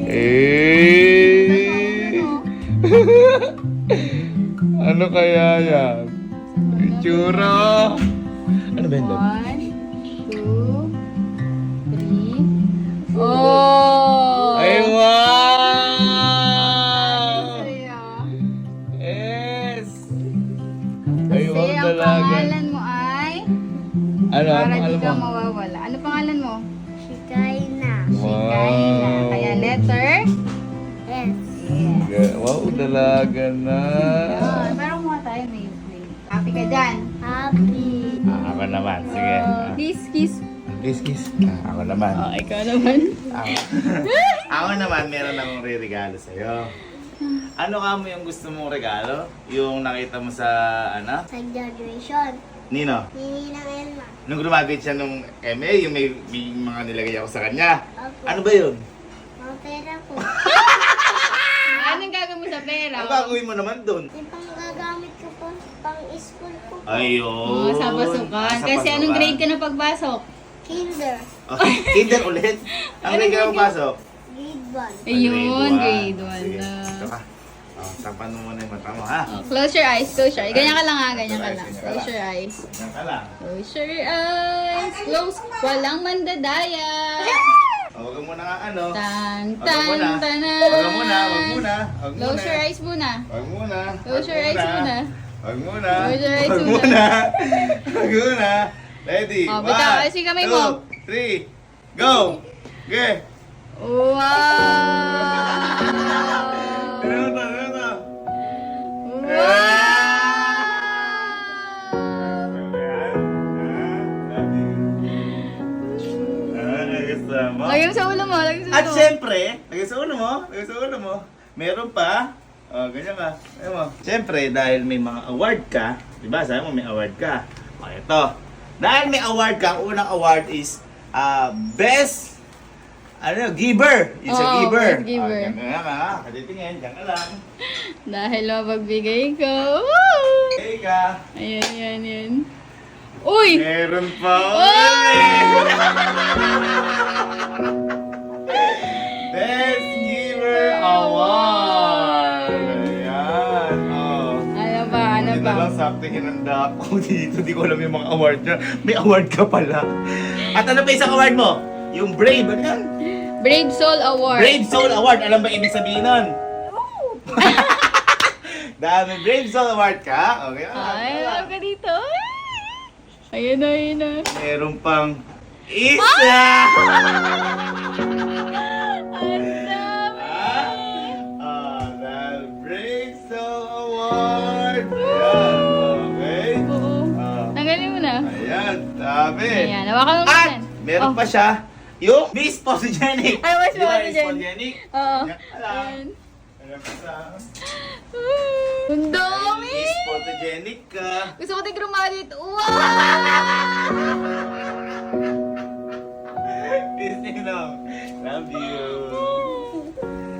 Eh. Ano kaya yan? Itsura. Ano ba yun? 1, 2, 3. Oh! Ay, wow! Saya. Yes! Ay, wow Kasi ang talaga. pangalan mo ay... Ano? para Ano di ka mo? mawawala. Ano pangalan mo? Shikaina. Shikaina. Kaya letter? Yes. Yes. Wow, dalaga na. Yun. Pero muna tayo, may happy ka dyan. Happy. Ako naman, sige. Kiss, kiss. Kiss. Ako naman. Oh, ikaw naman. Ako naman, meron akong re-regalo sa'yo. Ano ka mo yung gusto mong regalo? Yung nakita mo sa, ano? Sa graduation. Nino? Nini ng Elma. Nung graduate siya nung MA, yung may mga nilagay ako sa kanya. Opo. Ano ba yun? Mga pera ko. Anong gagawin mo sa pera? Ang gagawin mo naman doon? Yung pang gagamit ko po, pang school ko po. Ayun. Oh, sa pasukan. Sa Kasi anong pasukan. grade ka na pagpasok? Kinder. Okay, kinder ulit. Ang grade ka na pasok? Grade 1. Ayun, grade 1 Sige, na. ito ka. Tapan mo muna yung mata mo, ha? Oh, close your eyes, close your eyes. Ganyan ka lang ha, ganyan ka lang. Ganyan ka Close lang. your eyes. Yan ka lang. Close your eyes. Close. Walang mandadaya. Huwag ka muna nga ano. Tan, Wag ka muna. tan, tanan. Huwag ka muna. Close your eyes muna. Huwag muna. Close your eyes muna. Huwag muna. Close your eyes Huwag muna. muna. Huwag muna. Ready? Oh, bitaw, ayusin kamay mo. 2, 3, go! Okay. Wow! Ano to? Ano to? Wow! Lagyan mo sa ulo mo, lagyan mo sa At ulo mo. syempre, lagay sa ulo mo, meron pa, ganyan ka, ayun mo. Syempre, dahil may mga award ka, di ba, sabi mo may award ka. O, ito. Dahil may award ka, ang unang award is, best, giver. It's a Oo, giver. best giver. Diyan ka, ha? Katitingin, diyan ka lang. Dahil mapagbigay ko. Woo! Okay ka. Ayan. Uy! Meron pa. Best Giver Award! Ayan, Ano ba? Hindi na lang sakto hinanda ako dito. Di ko alam yung mga award niya. May award ka pala. At ano pa isang award mo? Yung Brave, ano yan? Brave Soul Award. Brave Soul Award. Alam ba ibig sabihin nun? Dahil may Brave Soul Award ka. Okay, Ay, alam ka dito. Ayun na. meron pang isa! Ang dami. Dahil Brave Soul Award. Ayan, okay. Oo. Ah, Tanggalin mo na. Ayan, dami. Ayan, hawakan mo At yan. meron pa siya yung Miss Photogenic. Ay, Miss Di ba, Photogenic. Miss Photogenic? Oo. Yan ka lang. Ayan. Meron pa siya. Ang dami. Miss Photogenic ka. Gusto ko tig-graduate. Wow! Disney. Love you.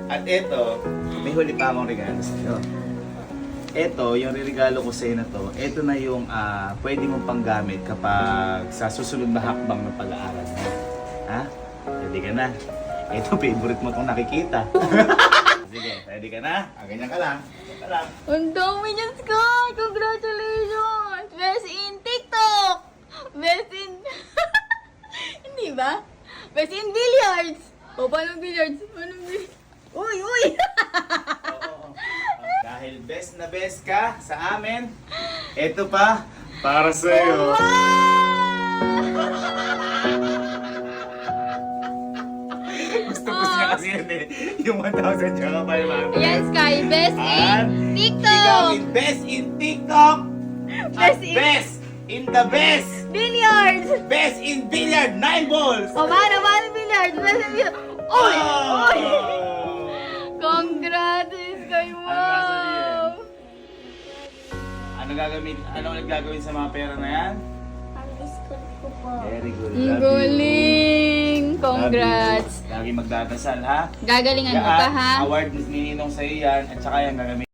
At eto, may huli pa akong regalo sa'yo. Eto, yung regalo ko sa'yo na to, eto na yung pwede mong panggamit kapag sa susunod na hakbang ng pag-aaral mo. Ha? Ready ka na? Eto, favorite mo itong nakikita. Sige, ready ka na? Ganyan ka lang. Ganyan ka lang. Ang dami niyan, Sky! Congratulations! Best in TikTok! Best in... Hindi ba? Best in billiards! O, paano billiards? Uy! Oo. Dahil best na best ka sa amin, eto pa, para sa'yo. Gusto ko siya kasi yun eh. Yung 1,000 tsaka 500. Yan, Sky! Best At in ikaw TikTok! in best in TikTok. At Best in- best in the best. Billiards! Best in billiard, 9 balls. O, paano billiards? Best in billiards! Uy! Oh! Uy! Congrats, Sky! Wow! Ano gagawin sa mga pera na yan? Pang school ko po. Very good. Ang Love you. galing! Congrats! Lagi magdadasal ha. Gagalingan mo pa, ha? Award ni Ninong sa'yo yan at saka yan gagamitin.